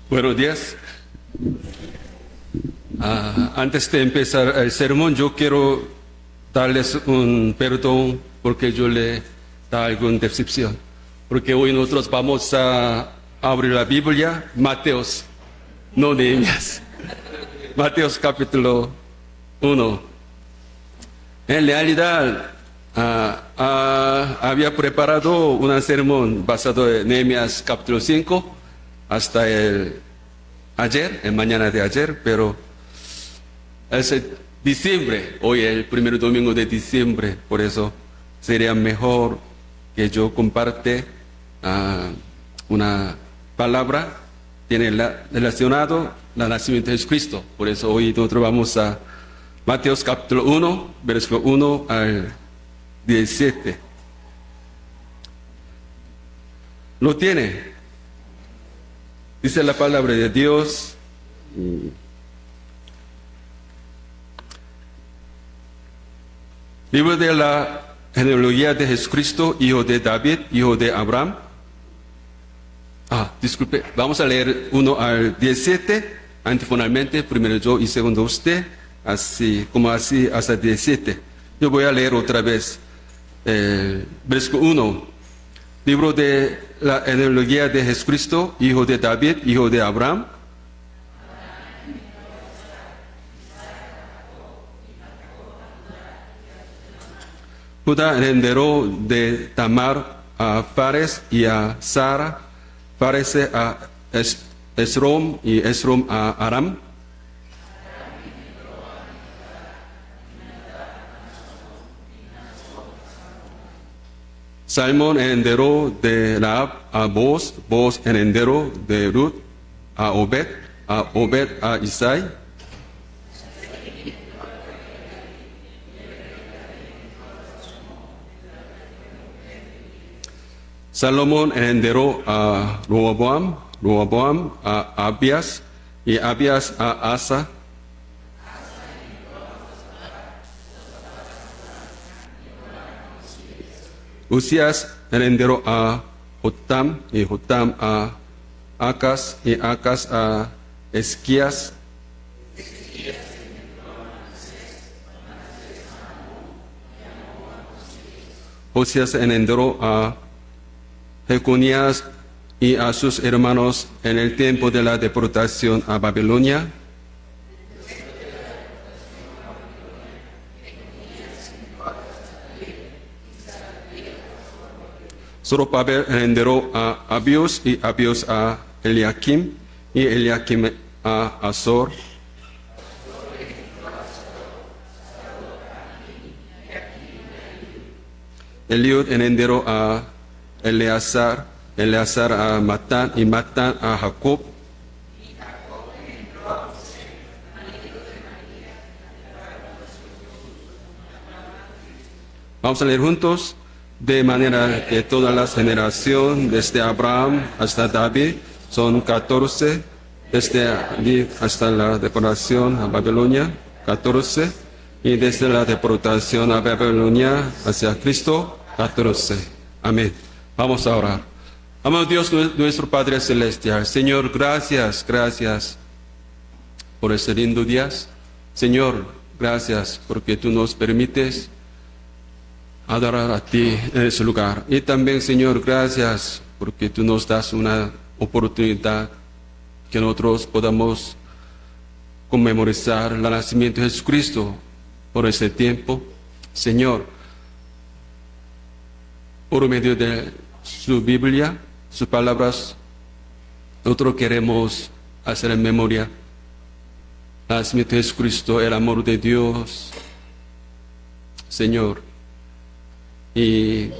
Buenos días. Antes de empezar el sermón, yo quiero darles un perdón porque yo le da alguna decepción. Porque hoy nosotros vamos a abrir la Biblia, Mateos, no Nehemías. Mateos capítulo 1. En realidad, había preparado un sermón basado en Nehemías capítulo 5 hasta ayer, en mañana de ayer, pero es diciembre, hoy es el primer domingo de diciembre, por eso sería mejor que yo comparte una palabra tiene relacionado al nacimiento de Jesucristo. Por eso hoy nosotros vamos a Mateos capítulo 1, versículo 1 al 17. ¿Lo tiene? Dice la palabra de Dios. Libro de la genealogía de Jesucristo, hijo de David, hijo de Abraham. Disculpe, vamos a leer 1 al 17, antifonalmente, primero yo y segundo usted, así hasta 17. Yo voy a leer otra vez. Versículo 1. Libro de la genealogía de Jesucristo, hijo de David, hijo de Abraham. Judá heredero de Tamar a Fares y a Sara, Fares a Esrom y Esrom a Aram. Salmón heredero de Rahab a Boz, Boz heredero de Ruth a Obed a Isai. Salomón heredero a Roboam, Roboam a Abías y Abías a Asa. Usías heredero a Jotam y Jotam a Acaz y Acaz a Esquías. Josías heredero a Jeconías y a sus hermanos en el tiempo de la deportación a Babilonia. Zorobabel heredero a Abios y Abios a Eliakim y Eliakim a Azor. Eliud heredero a Eleazar, Eleazar a Matán y Matán a Jacob. Vamos a leer juntos. De manera que todas las generaciones, desde Abraham hasta David, son 14, desde allí hasta la deportación a Babilonia, 14, y desde la deportación a Babilonia hacia Cristo, 14. Amén. Vamos a orar. Amado Dios, nuestro Padre Celestial, Señor, gracias por este lindo día. Señor, gracias porque tú nos permites adorar a ti en ese lugar. Y también, Señor, gracias porque tú nos das una oportunidad que nosotros podamos conmemorar el nacimiento de Jesucristo por este tiempo. Señor, por medio de su Biblia, sus palabras, nosotros queremos hacer en memoria el nacimiento de Jesucristo, el amor de Dios, Señor. Y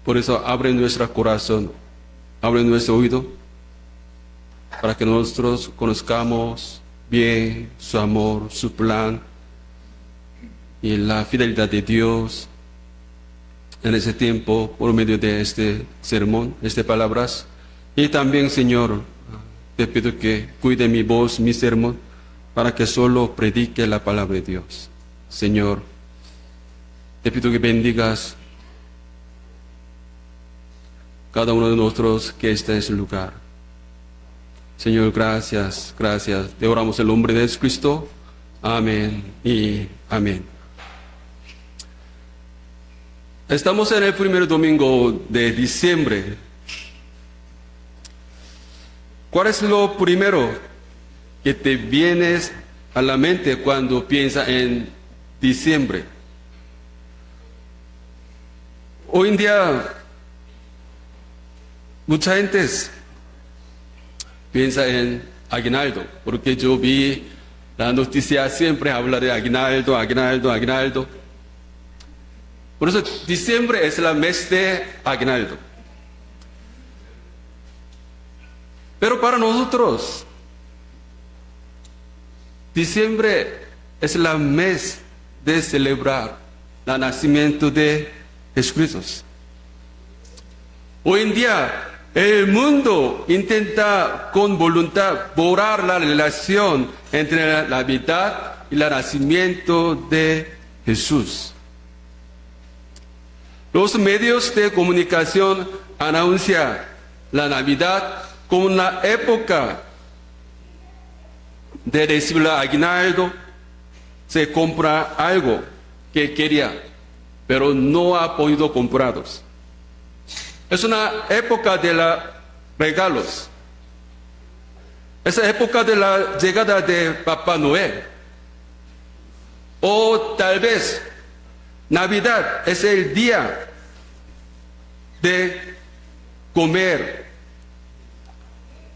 por eso abre nuestro corazón, abre nuestro oído, para que nosotros conozcamos bien su amor, su plan y la fidelidad de Dios en ese tiempo por medio de este sermón, estas palabras. Y también, Señor, te pido que cuide mi voz, mi sermón, para que solo predique la palabra de Dios. Señor, te pido que bendigas cada uno de nosotros que está en ese lugar. Señor, gracias, gracias. Te oramos en el nombre de Jesucristo. Amén y amén. Estamos en el primer domingo de diciembre. ¿Cuál es lo primero que te viene a la mente cuando piensas en diciembre? Hoy en día, mucha gente piensa en aguinaldo, porque yo vi la noticia siempre habla de aguinaldo, aguinaldo, aguinaldo. Por eso diciembre es el mes de aguinaldo. Pero para nosotros, diciembre es el mes de celebrar el nacimiento de Jesucristo. Hoy en día, el mundo intenta con voluntad borrar la relación entre la Navidad y el nacimiento de Jesús. Los medios de comunicación anuncian la Navidad como una época de recibir el aguinaldo, se compra algo que quería, pero no ha podido comprarlos. Es una época de los regalos. Es la época de la llegada de Papá Noel. O tal vez Navidad es el día de comer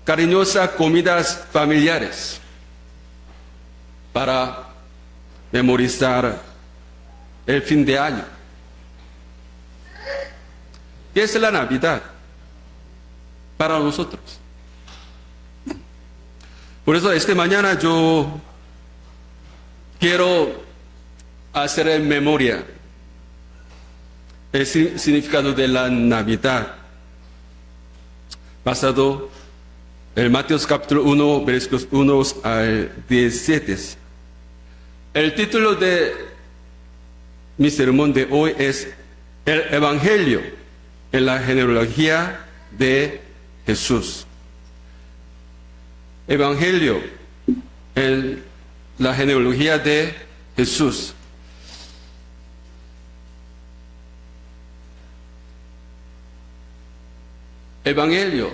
cariñosas comidas familiares para memorizar el fin de año. ¿Qué es la Navidad para nosotros? Por eso esta mañana yo quiero hacer en memoria el significado de la Navidad, basado en Mateo capítulo 1, versículos 1 al 17. El título de mi sermón de hoy es El Evangelio en la genealogía de Jesús. Evangelio en la genealogía de Jesús. Evangelio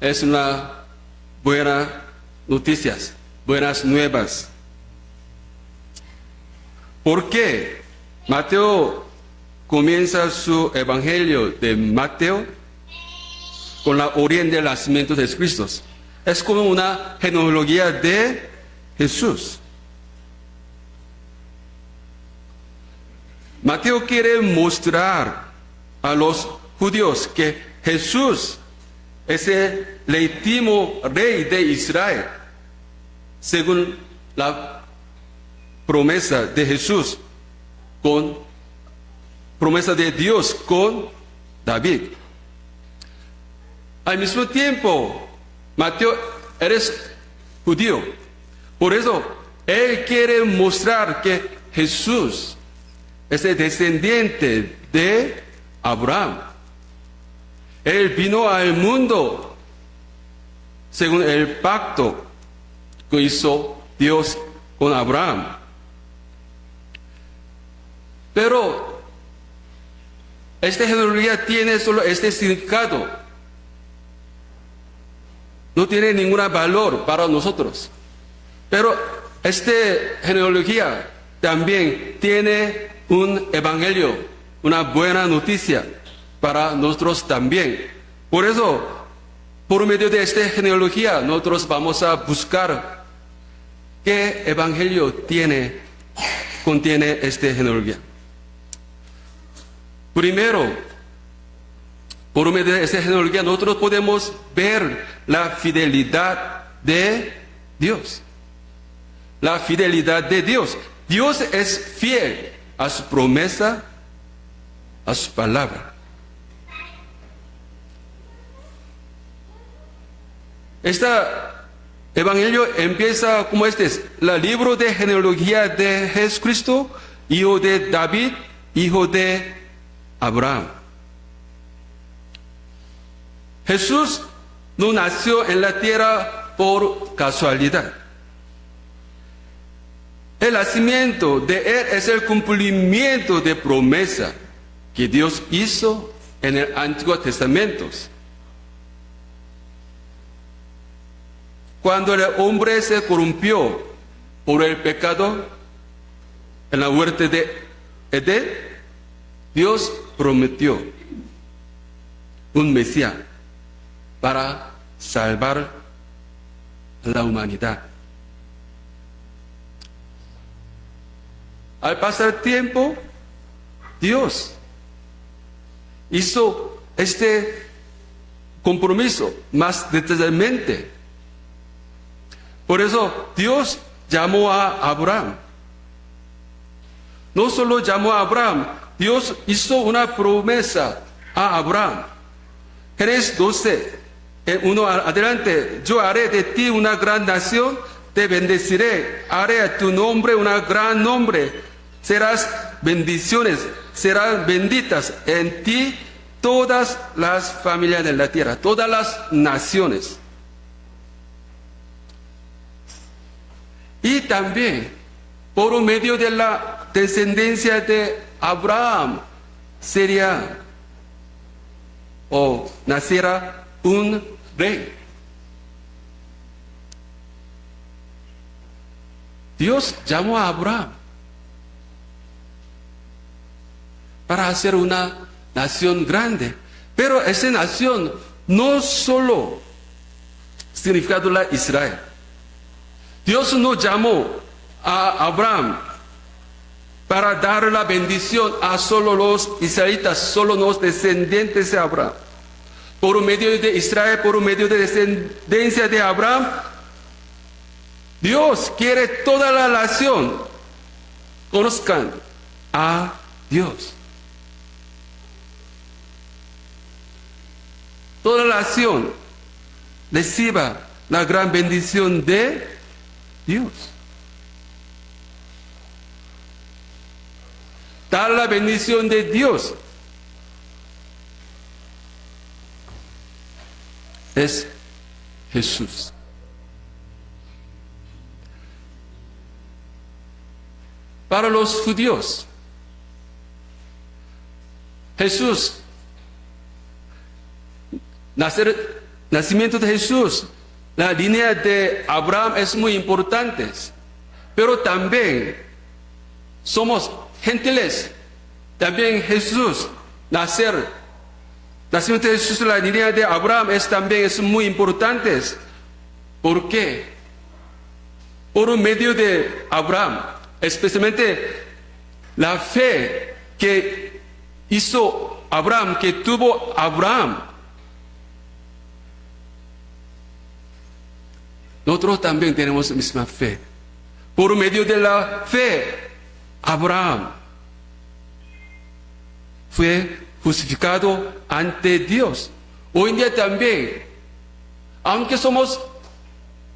es una buena noticia, buenas nuevas. ¿Por qué Mateo comienza su evangelio de Mateo con la origen del nacimiento de Cristo? Es como una genealogía de Jesús. Mateo quiere mostrar a los judíos que Jesús es el legítimo rey de Israel, según la promesa de Jesús, con promesa de Dios con David. Al mismo tiempo, Mateo eres judío, por eso él quiere mostrar que Jesús es el descendiente de Abraham. Él vino al mundo según el pacto que hizo Dios con Abraham. Pero esta genealogía tiene solo este significado. No tiene ningún valor para nosotros. Pero esta genealogía también tiene un evangelio, una buena noticia para nosotros también. Por eso, por medio de esta genealogía, nosotros vamos a buscar qué evangelio contiene esta genealogía. Primero, por medio de esta genealogía, nosotros podemos ver la fidelidad de Dios. La fidelidad de Dios. Dios es fiel a su promesa, a su palabra. Este evangelio empieza como este: el libro de genealogía de Jesucristo, hijo de David, hijo de Abraham. Jesús no nació en la tierra por casualidad. El nacimiento de Él es el cumplimiento de promesa que Dios hizo en el Antiguo Testamento. Cuando el hombre se corrompió por el pecado en la huerta de Edén, Dios prometió un Mesías para salvar a la humanidad. Al pasar el tiempo, Dios hizo este compromiso más detalladamente. Por eso Dios llamó a Abraham. No solo llamó a Abraham, Dios hizo una promesa a Abraham. Génesis 12, 1 adelante, yo haré de ti una gran nación, te bendeciré, haré a tu nombre un gran nombre, serás bendiciones, serán benditas en ti todas las familias de la tierra, todas las naciones. Y también, por medio de la descendencia de Abraham, sería o nacerá un rey. Dios llamó a Abraham para hacer una nación grande, pero esa nación no solo significado la Israel. Dios no llamó a Abraham para dar la bendición a solo los israelitas, solo los descendientes de Abraham. Por medio de Israel, por medio de descendencia de Abraham, Dios quiere toda la nación conozcan a Dios. Toda la nación reciba la gran bendición de Dios. Dar la bendición de Dios es Jesús. Para los judíos, Jesús, nacimiento de Jesús, la línea de Abraham es muy importante, pero también somos gentiles. También Jesús, nacimiento de Jesús, la línea de Abraham también es muy importante. ¿Por qué? Por medio de Abraham, especialmente la fe que hizo Abraham, que tuvo Abraham, nosotros también tenemos la misma fe. Por medio de la fe, Abraham fue justificado ante Dios. Hoy en día también, aunque somos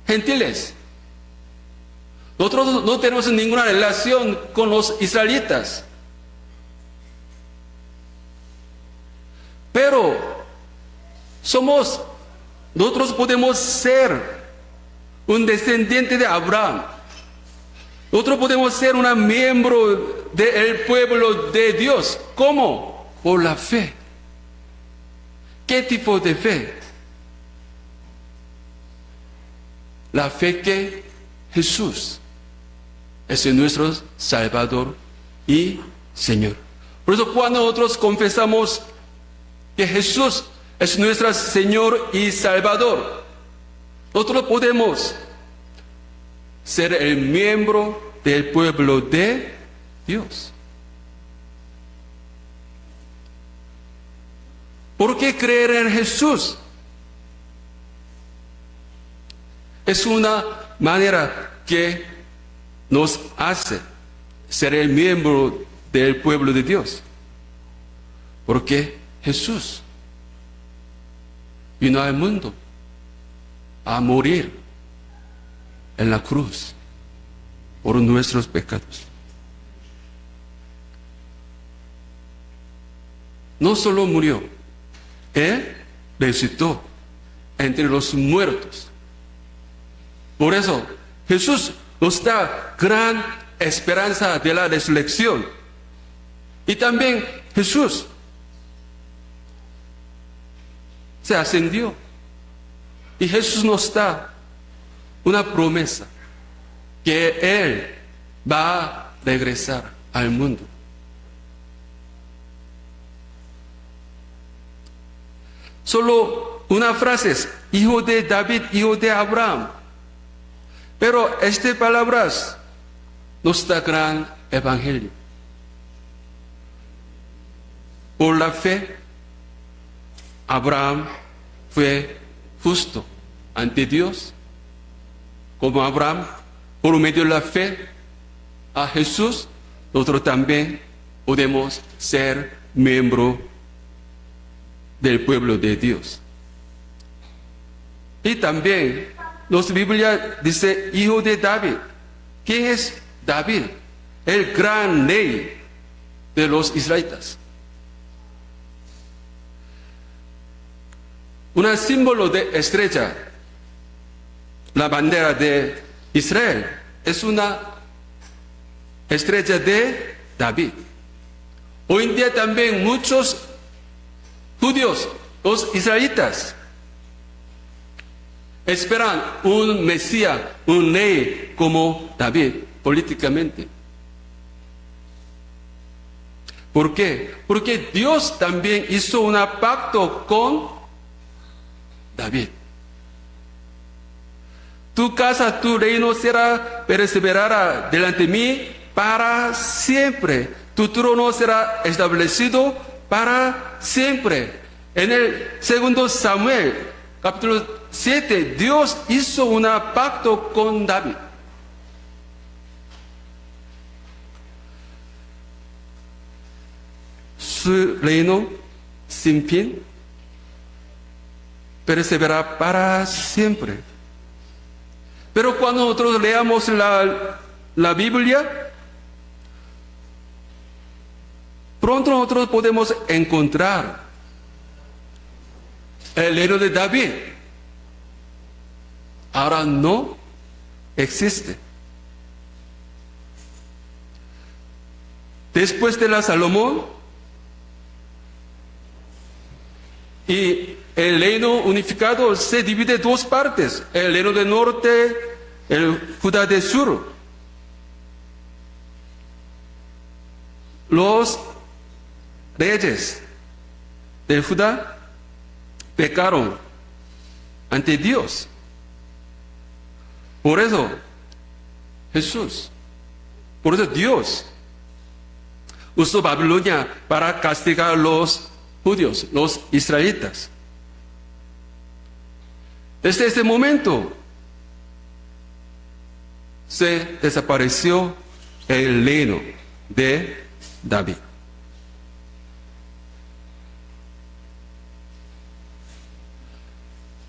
gentiles, nosotros no tenemos ninguna relación con los israelitas. Pero nosotros podemos ser un descendiente de Abraham. Nosotros podemos ser un miembro del pueblo de Dios. ¿Cómo? Por la fe. ¿Qué tipo de fe? La fe que Jesús es nuestro Salvador y Señor. Por eso cuando nosotros confesamos que Jesús es nuestro Señor y Salvador, nosotros podemos ser el miembro del pueblo de Dios. ¿Por qué creer en Jesús? Es una manera que nos hace ser el miembro del pueblo de Dios. Porque Jesús vino al mundo a morir en la cruz por nuestros pecados. No solo murió, Él resucitó entre los muertos. Por eso Jesús nos da gran esperanza de la resurrección. Y también Jesús se ascendió. Y Jesús nos da una promesa que Él va a regresar al mundo. Solo una frase es, hijo de David, hijo de Abraham. Pero estas palabras nos da gran evangelio. Por la fe, Abraham fue justo ante Dios. Como Abraham, por medio de la fe a Jesús, nosotros también podemos ser miembros del pueblo de Dios. Y también la Biblia dice, hijo de David. ¿Quién es David? El gran rey de los israelitas. Un símbolo de estrella, la bandera de Israel, es una estrella de David. Hoy en día también muchos judíos, los israelitas, esperan un Mesías, un rey como David, políticamente. ¿Por qué? Porque Dios también hizo un pacto con David. Tu casa, tu reino perseverará delante de mí para siempre. Tu trono será establecido para siempre. En el 2 Samuel, capítulo 7, Dios hizo un pacto con David. Su reino sin fin perseverará para siempre. Pero cuando nosotros leamos la Biblia, pronto nosotros podemos encontrar el reino de David. Ahora no existe. Después de la Salomón y el reino unificado se divide en dos partes, el reino del norte, el Judá del sur. Los reyes de Judá pecaron ante Dios. Por eso Dios usó Babilonia para castigar a los judíos, los israelitas. Desde ese momento se desapareció el reino de David.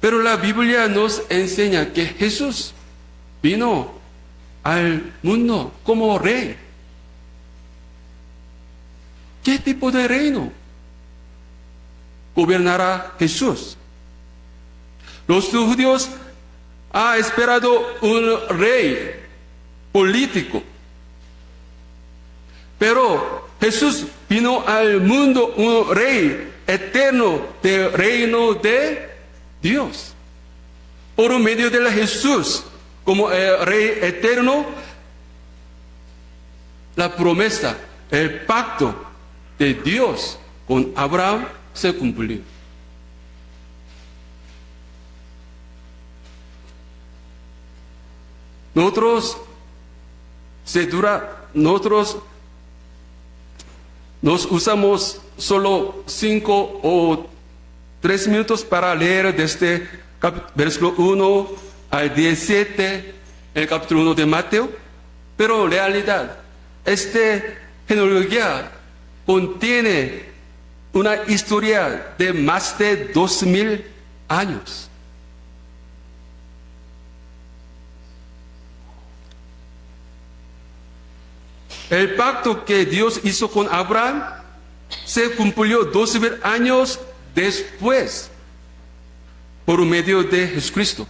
Pero la Biblia nos enseña que Jesús vino al mundo como rey. ¿Qué tipo de reino gobernará Jesús? Los judíos han esperado un rey político. Pero Jesús vino al mundo un rey eterno del reino de Dios. Por medio de Jesús, como el rey eterno, la promesa, el pacto de Dios con Abraham se cumplió. Nosotros nos usamos solo 5 o 3 minutos para leer desde versículo 1 al 17, el capítulo 1 de Mateo, pero en realidad, esta genealogía contiene una historia de más de 2000 años. El pacto que Dios hizo con Abraham se cumplió 2000 años después. por medio de Jesucristo.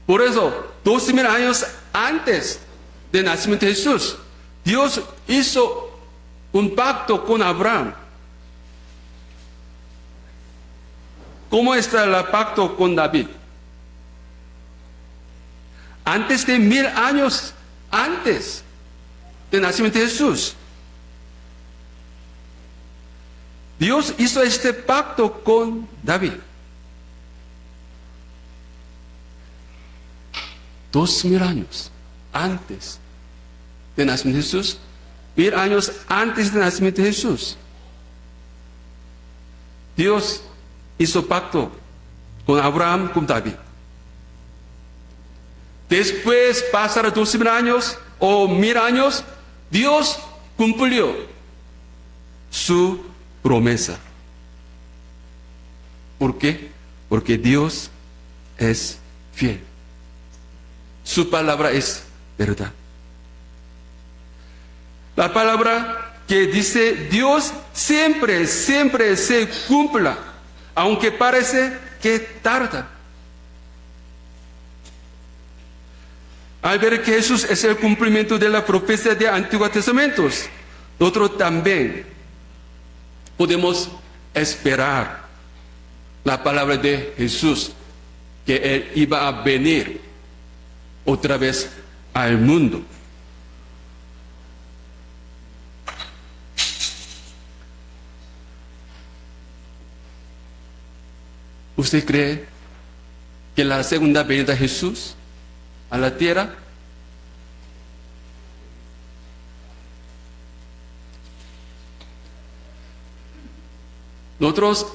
Por eso, 2000 años antes del nacimiento de Jesús, Dios hizo un pacto con Abraham. ¿Cómo está el pacto con David? Antes de 1000 años antes del nacimiento de Jesús, Dios hizo este pacto con David. 2000 años antes del nacimiento de Jesús, 1000 años antes del nacimiento de Jesús, Dios hizo pacto con Abraham, con David. Después pasaron 2000 años o 1000 años, Dios cumplió su promesa. ¿Por qué? Porque Dios es fiel. Su palabra es verdad. La palabra que dice Dios siempre se cumpla, aunque parece que tarda. Al ver que Jesús es el cumplimiento de la profecía de Antiguo Testamento, nosotros también podemos esperar la palabra de Jesús, que Él iba a venir otra vez al mundo. ¿Usted cree que la segunda venida de Jesús a la tierra nosotros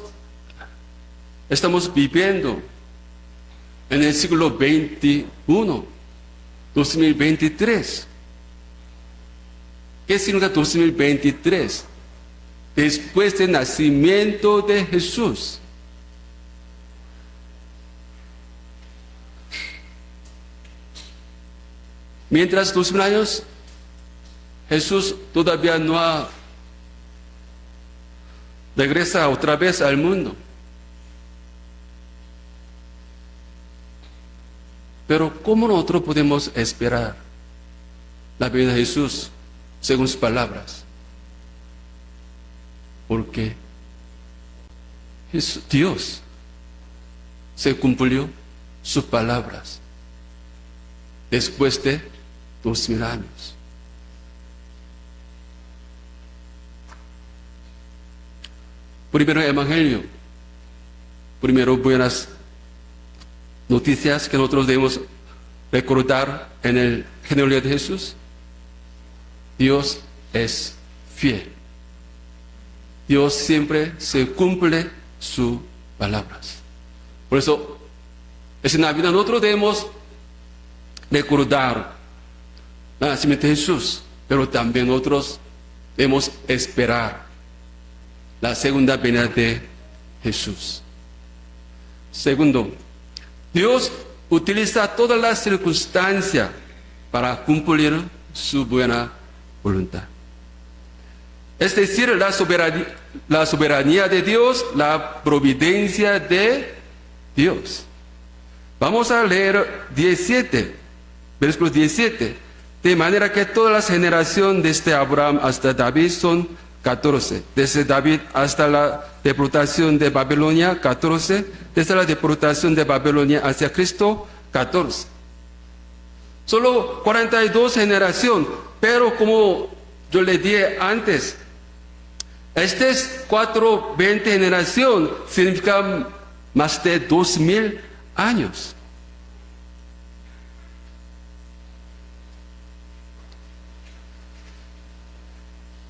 estamos viviendo en el siglo XXI, 2023? ¿Qué significa 2023? Después del nacimiento de Jesús. Mientras 2000 años, Jesús todavía no ha regresa otra vez al mundo. Pero ¿cómo nosotros podemos esperar la venida de Jesús según sus palabras? Porque Dios se cumplió sus palabras después de 2000 años. Primero Evangelio, primero buenas noticias que nosotros debemos recordar en el genealogía de Jesús. Dios es fiel. Dios siempre se cumple sus palabras. Por eso, en Navidad nosotros debemos recordar el nacimiento de Jesús, pero también nosotros debemos esperar la segunda venida de Jesús. Segundo, Dios utiliza todas las circunstancias para cumplir su buena voluntad. Es decir, la soberanía de Dios, la providencia de Dios. Vamos a leer 17, versículo 17. De manera que todas las generaciones desde Abraham hasta David son 14. Desde David hasta la deportación de Babilonia, 14. Desde la deportación de Babilonia hacia Cristo, 14. Solo 42 generaciones, pero como yo le dije antes, estas 420 generaciones significan más de 2000 años.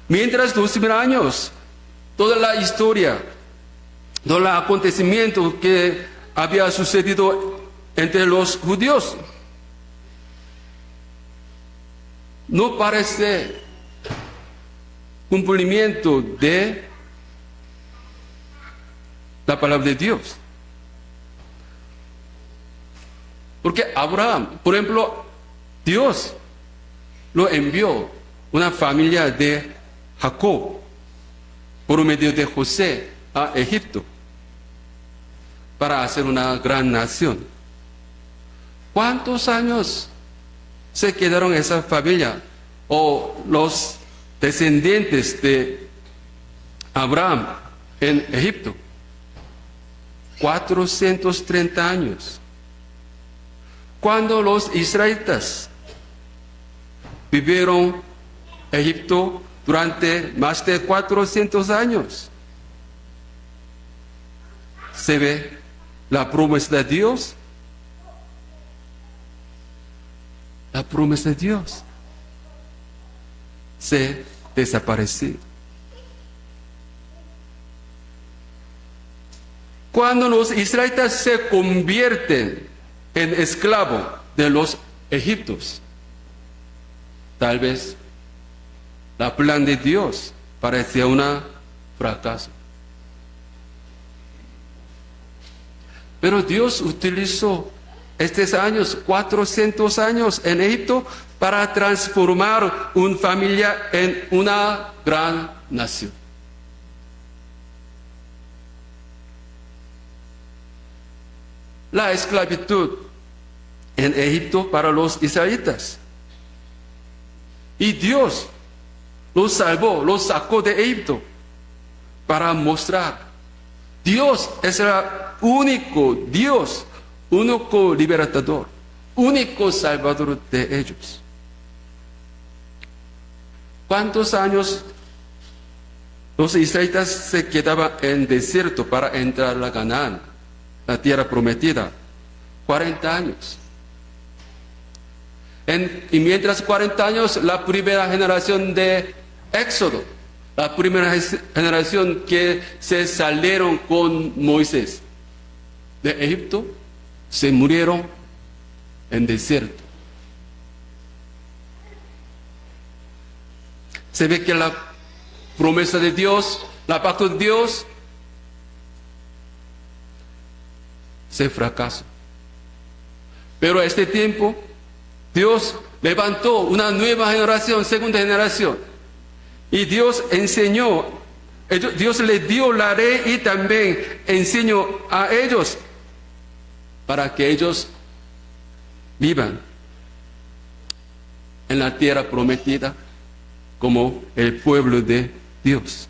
Mientras 2000 años, toda la historia, todo el acontecimiento que había sucedido entre los judíos no parece cumplimiento de la palabra de Dios. Porque Abraham, por ejemplo, Dios lo envió una familia de Jacob por medio de José a Egipto. para hacer una gran nación. ¿Cuántos años se quedaron esa familia o los descendientes de Abraham en Egipto? 430 años. Cuando los israelitas vivieron en Egipto durante más de 400 años, se ve la promesa de Dios. La promesa de Dios se desapareció. Cuando los israelitas se convierten en esclavos de los egipcios, tal vez la plan de Dios parecía un fracaso. Pero Dios utilizó estos años, 400 años en Egipto, para transformar una familia en una gran nación. La esclavitud en Egipto para los israelitas. Y Dios los salvó, los sacó de Egipto para mostrar: Dios es el único Dios, único libertador, único salvador de ellos. ¿Cuántos años los israelitas se quedaban en desierto para entrar a Canaán, la tierra prometida? 40 años. Y mientras 40 años, la primera generación de Éxodo, la primera generación que se salieron con Moisés de Egipto, se murieron en desierto. Se ve que la promesa de Dios, la pacto de Dios, se fracasó. Pero a este tiempo, Dios levantó una nueva generación, segunda generación. Y Dios enseñó, Dios les dio la ley y también enseñó a ellos para que ellos vivan en la tierra prometida como el pueblo de Dios.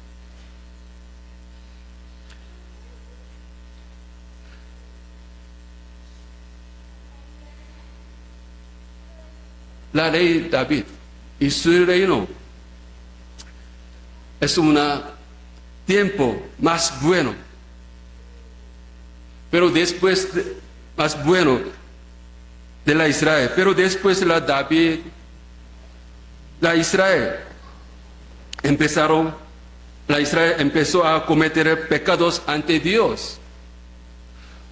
La ley de David y su reino es un tiempo más bueno, pero después más bueno de la Israel, pero después de la David, la Israel empezó a cometer pecados ante Dios.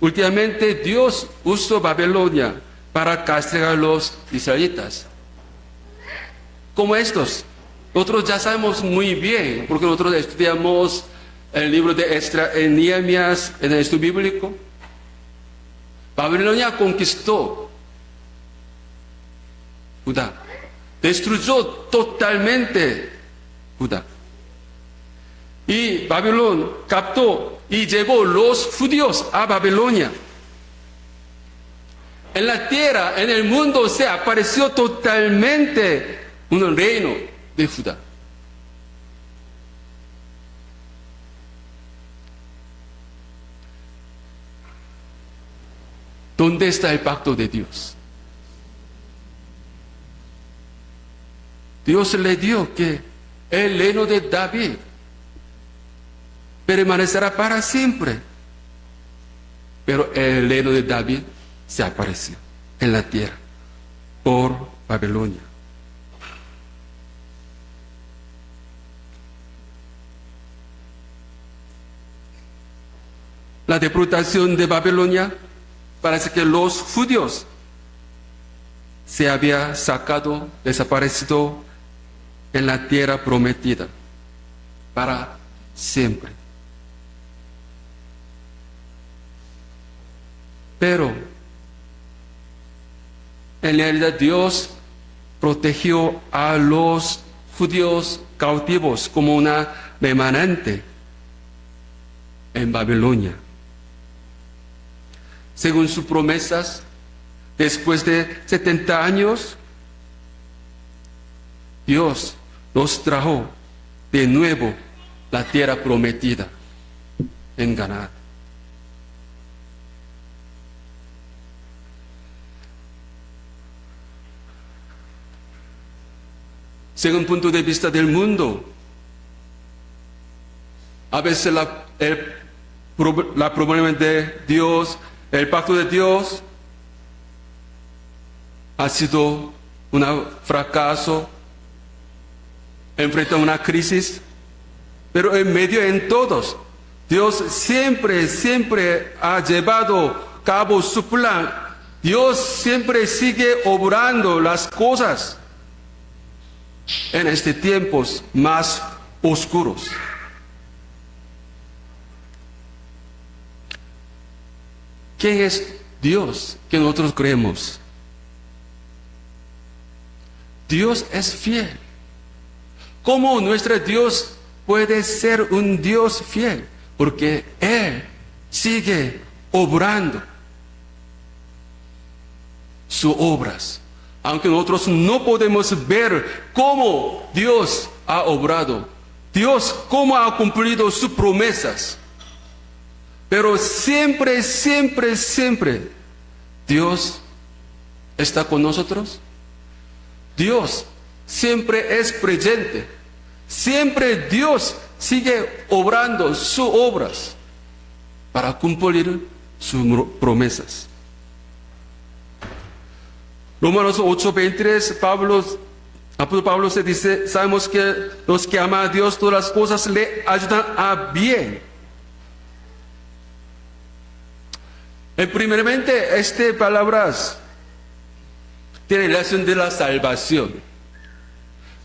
Últimamente Dios usó Babilonia para castigar a los israelitas. Como estos, nosotros ya sabemos muy bien, porque nosotros estudiamos el libro de Esdras, en Nehemías, en el estudio bíblico. Babilonia conquistó Judá, destruyó totalmente Judá. Y Babilón captó y llevó los judíos a Babilonia. En la tierra, en el mundo, se apareció totalmente un reino de Judá. ¿Dónde está el pacto de Dios? Dios le dio que el reino de David permanecerá para siempre. Pero el reino de David se apareció en la tierra por Babilonia. La deportación de Babilonia, parece que los judíos se habían sacado, desaparecido en la tierra prometida para siempre. Pero en realidad Dios protegió a los judíos cautivos como una remanente en Babilonia. según sus promesas, después de 70 años, Dios nos trajo de nuevo la tierra prometida en Canaán. Según el punto de vista del mundo, a veces la problema de Dios, el pacto de Dios, ha sido un fracaso, enfrenta una crisis, pero en medio en todos, Dios siempre ha llevado a cabo su plan. Dios siempre sigue obrando las cosas en estos tiempos más oscuros. ¿Quién es Dios que nosotros creemos? Dios es fiel. ¿Cómo nuestro Dios puede ser un Dios fiel? Porque Él sigue obrando sus obras. Aunque nosotros no podemos ver cómo Dios ha obrado, Dios cómo ha cumplido sus promesas. Pero siempre, Dios está con nosotros. Dios siempre es presente. Siempre Dios sigue obrando sus obras para cumplir sus promesas. Romanos 8:23, apóstol Pablo se dice, sabemos que los que aman a Dios, todas las cosas le ayudan a bien. Primeramente, estas palabras tienen relación de la salvación.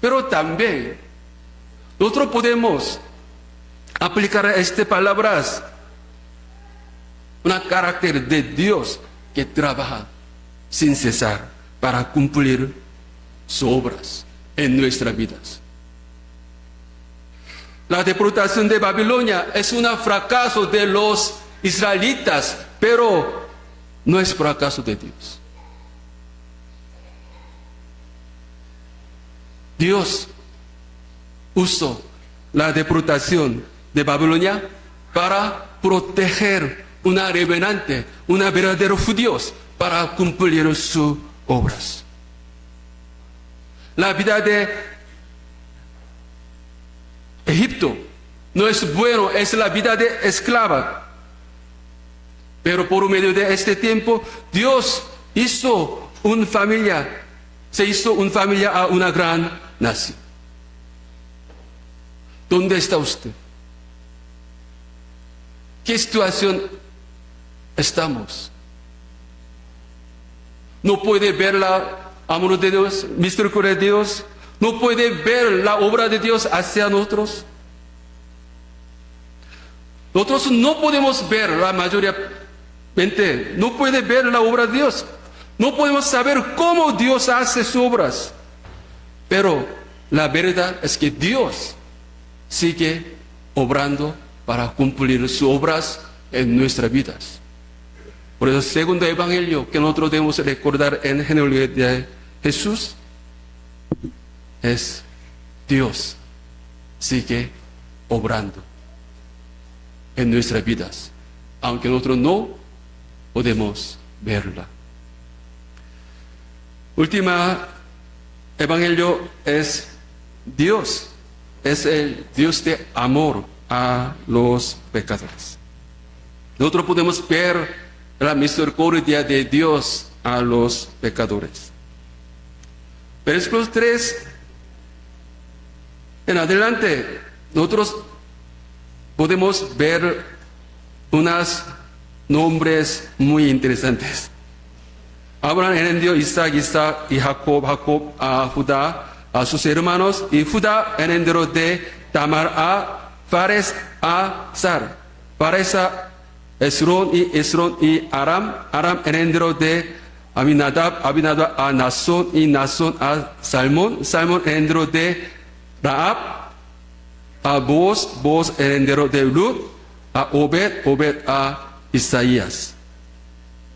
Pero también, nosotros podemos aplicar a estas palabras un carácter de Dios que trabaja sin cesar para cumplir sus obras en nuestras vidas. La deportación de Babilonia es un fracaso de los israelitas, pero no es fracaso de Dios. Dios usó la deportación de Babilonia para proteger una remanente, una verdadero judíos, para cumplir sus obras. La vida de Egipto no es bueno, es la vida de esclava. Pero por medio de este tiempo, Dios hizo una familia, se hizo una familia a una gran nación. ¿Dónde está usted? ¿Qué situación estamos? No puede ver la amor de Dios, misericordia de Dios. No puede ver la obra de Dios hacia nosotros. Nosotros no podemos ver la mayoría. No puede ver la obra de Dios. No podemos saber cómo Dios hace sus obras. Pero la verdad es que Dios sigue obrando para cumplir sus obras en nuestras vidas. Por eso el segundo evangelio que nosotros debemos recordar en el genealogía de Jesús es Dios sigue obrando en nuestras vidas, aunque nosotros no podemos verla. Última evangelio es Dios, es el Dios de amor a los pecadores. Nosotros podemos ver la misericordia de Dios a los pecadores. Versículos 3 en adelante, nosotros podemos ver unos nombres muy interesantes. Abraham engendraó Isaac y Jacob a Judá, a sus hermanos, y Judá engendró de Tamar a Fares a Sar, Fares a Esrón y Aram engendró de Aminadab a Nasón y Nasón a Salmón engendró de Rahab a Boaz engendró de Ruth a Obed a Isaías.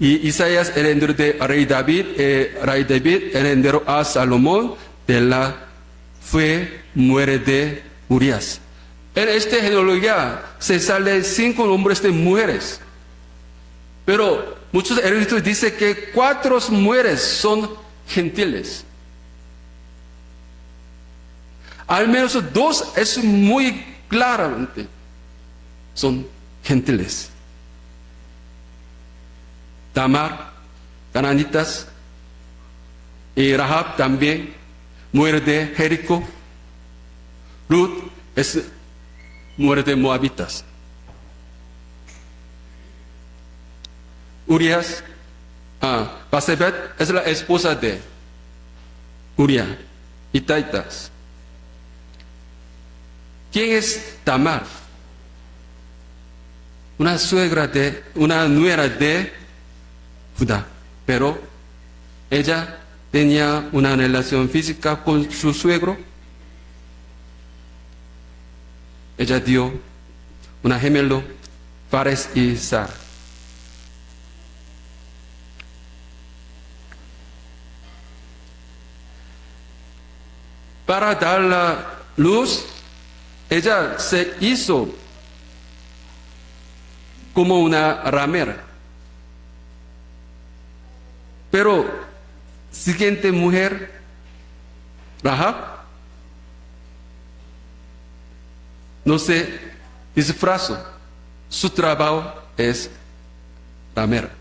Y Isaías, heredero de rey David, heredero a Salomón, de la fue muere de Urias. En esta genealogía se salen 5 nombres de mujeres. Pero muchos eruditos dicen que 4 mujeres son gentiles. Al menos 2 es muy claramente. Son gentiles. Tamar, cananitas, y Rahab también, mujer de Jericó. Ruth es mujer de moabitas. Urias, Basebet es la esposa de Urias, hitaitas. ¿Quién es Tamar? Una nuera de Judá, pero ella tenía una relación física con su suegro. Ella dio una gemelo, Fares y Sara. Para dar la luz, ella se hizo como una ramera. Pero, siguiente mujer, Rahab, no se disfrazó. Su trabajo es ramera.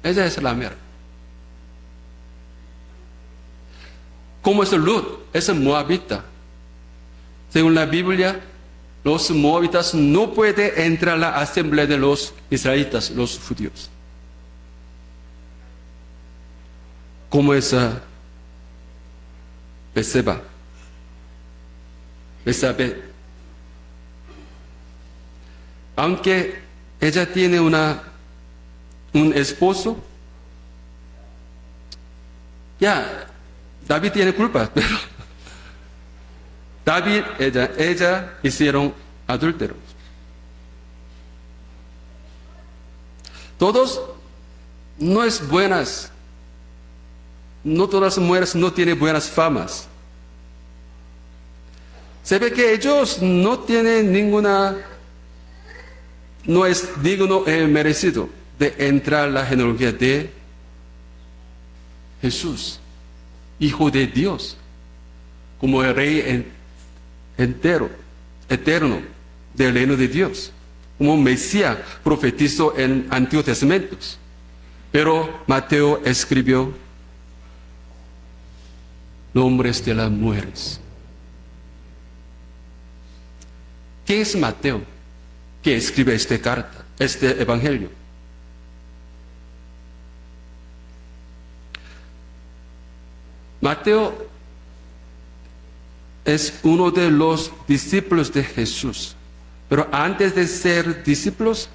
Ella es ramera. ¿Cómo es Ruth? Es moabita. Según la Biblia, los moabitas no pueden entrar a la asamblea de los israelitas, los judíos. ¿Cómo es Besabé? Aunque ella tiene un esposo, ya, David tiene culpa, pero David, ella hicieron adúlteros. Todos no es buenas. No todas las mujeres no tienen buenas famas. Se ve que ellos no tienen no es digno y merecido de entrar en la genealogía de Jesús, Hijo de Dios, como el Rey eterno del reino de Dios, como Mesías profetizó en Antiguo Testamento. Pero Mateo escribió nombres de las mujeres. ¿Quién es Mateo que escribe esta carta, este evangelio? Mateo es uno de los discípulos de Jesús. Pero antes de ser discípulos,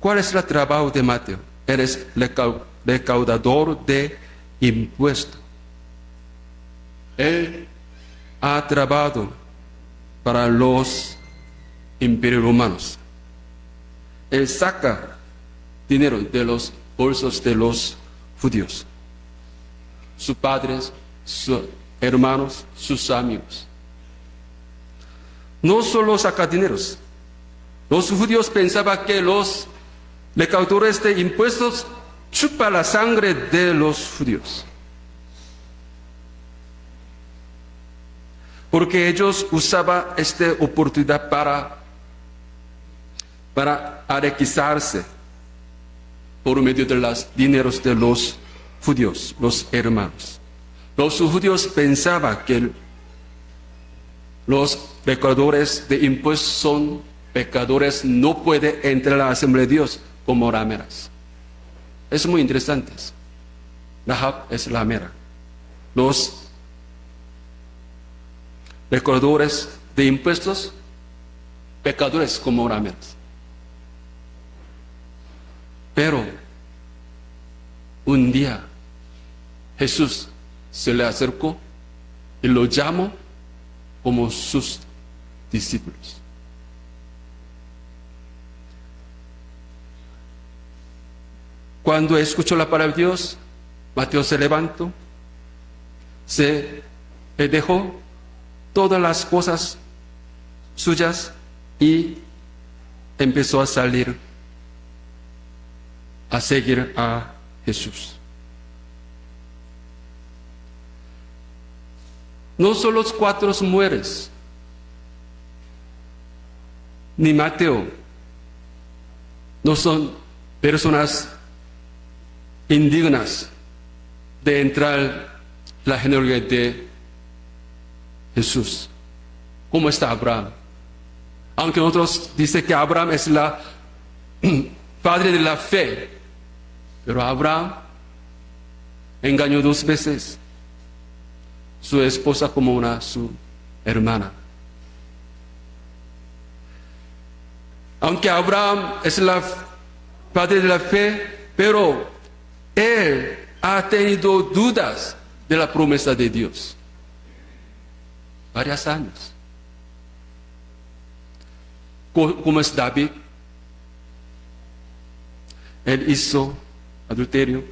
¿cuál es el trabajo de Mateo? Él es recaudador de impuestos. Él ha trabajado para los imperios romanos. Él saca dinero de los bolsos de los judíos. Sus padres, sus hermanos, sus amigos. No solo saca dineros. Los judíos pensaban que los recaudadores de impuestos chupan la sangre de los judíos. Porque ellos usaban esta oportunidad para enriquecerse por medio de los dineros de los judíos, los hermanos. Los judíos pensaban que los recaudadores de impuestos son pecadores, no pueden entrar a la asamblea de Dios como rameras. Es muy interesante. Rahab es ramera. Los recaudadores de impuestos, pecadores como rameras. Pero un día Jesús se le acercó y lo llamó como sus discípulos. cuando escuchó la palabra de Dios, Mateo se levantó, se dejó todas las cosas suyas y empezó a salir a seguir a Jesús. No solo los 4 mujeres, ni Mateo, no son personas indignas de entrar la genealogía de Jesús. ¿Cómo está Abraham? Aunque otros dicen que Abraham es la padre de la fe, pero Abraham engañó 2 veces su esposa como su hermana. Aunque Abraham es la padre de la fe, pero él ha tenido dudas de la promesa de Dios. Varios años. Como es David, él hizo adulterio,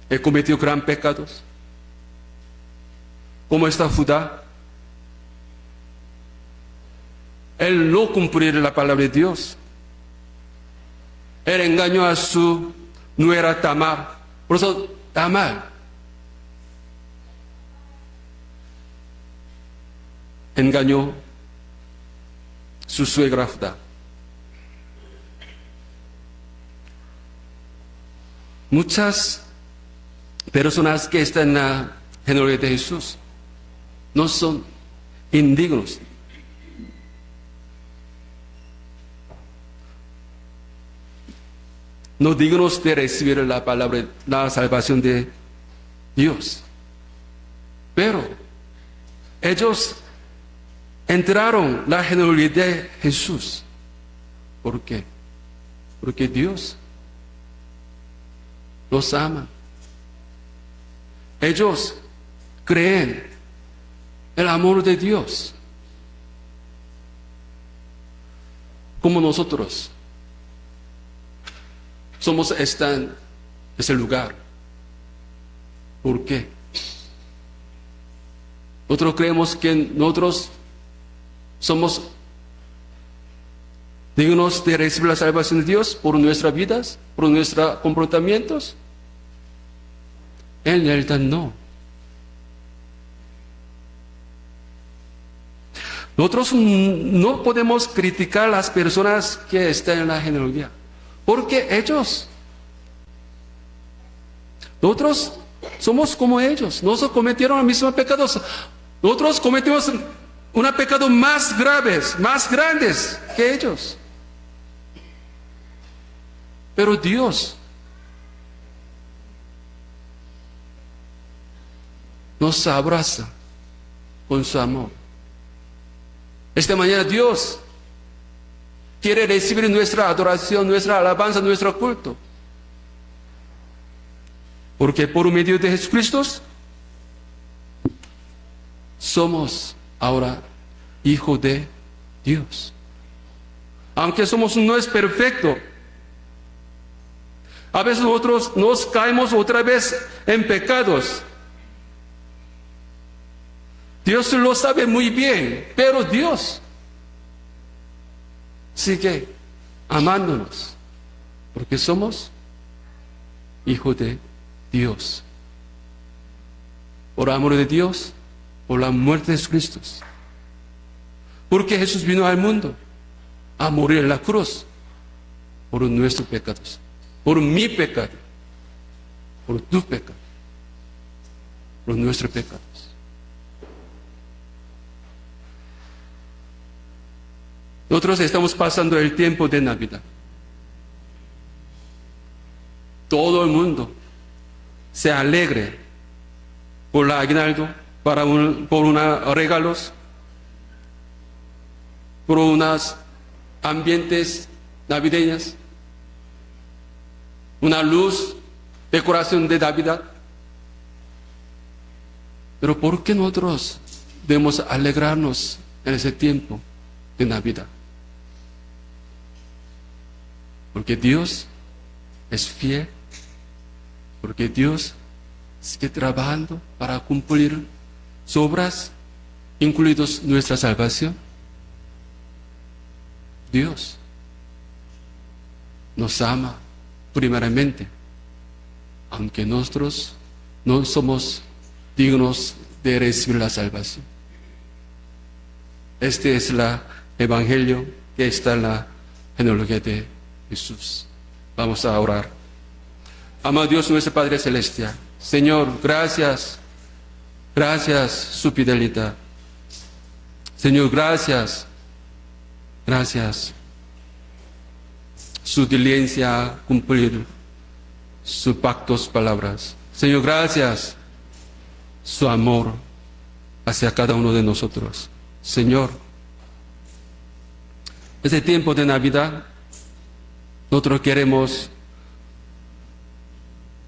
él cometió gran pecados. Como está Judá, él no cumplió la palabra de Dios. Él engañó a su nuera Tamar. Por eso Tamar engañó su suegra Judá. Muchas personas que están en la genealogía de Jesús no son indignos. No dignos de recibir la palabra, la salvación de Dios. Pero ellos entraron en la genealogía de Jesús. ¿Por qué? Porque Dios los ama. Ellos creen el amor de Dios. Como nosotros somos en ese lugar. ¿Por qué? Nosotros creemos que nosotros somos dignos de recibir la salvación de Dios por nuestras vidas, por nuestros comportamientos. En realidad no. Nosotros no podemos criticar a las personas que están en la genealogía, porque nosotros somos como ellos. Nosotros cometieron los mismos pecados. Nosotros cometimos un pecado más graves, más grandes que ellos. Pero Dios nos abraza con su amor. Esta mañana Dios quiere recibir nuestra adoración, nuestra alabanza, nuestro culto. Porque por medio de Jesucristo somos ahora hijos de Dios. Aunque no es perfecto, a veces nosotros nos caemos otra vez en pecados. Dios lo sabe muy bien, pero Dios sigue amándonos, porque somos hijos de Dios. Por amor de Dios, por la muerte de Jesucristo. Porque Jesús vino al mundo a morir en la cruz por nuestros pecados, por mi pecado, por tu pecado, por nuestros pecados. Nosotros estamos pasando el tiempo de Navidad. Todo el mundo se alegre por el aguinaldo, por unos regalos, por unos ambientes navideños, una luz, decoración de Navidad. Pero ¿por qué nosotros debemos alegrarnos en ese tiempo de Navidad? Porque Dios es fiel porque Dios sigue trabajando para cumplir sus obras, incluidos nuestra salvación. Dios nos ama primeramente, aunque nosotros no somos dignos de recibir la salvación. Este es el evangelio que está en la genealogía de Jesús. Vamos a orar. Amado Dios nuestro Padre Celestial, Señor, gracias, gracias su fidelidad. Señor, gracias, gracias su diligencia a cumplir sus pactos, palabras. Señor, gracias su amor hacia cada uno de nosotros. Señor, este tiempo de Navidad, nosotros queremos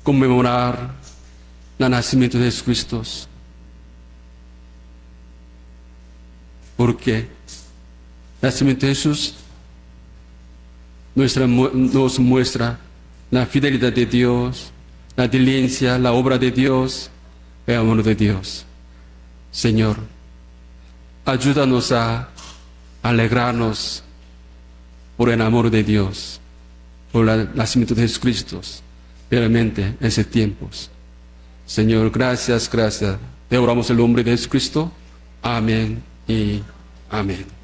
conmemorar el nacimiento de Jesucristo, porque el nacimiento de Jesús nos muestra la fidelidad de Dios, la diligencia, la obra de Dios, el amor de Dios. Señor, ayúdanos a alegrarnos por el amor de Dios, por el nacimiento de Jesucristo, realmente en ese tiempo. Señor, gracias, gracias. Te oramos en el nombre de Jesucristo. Amén y amén.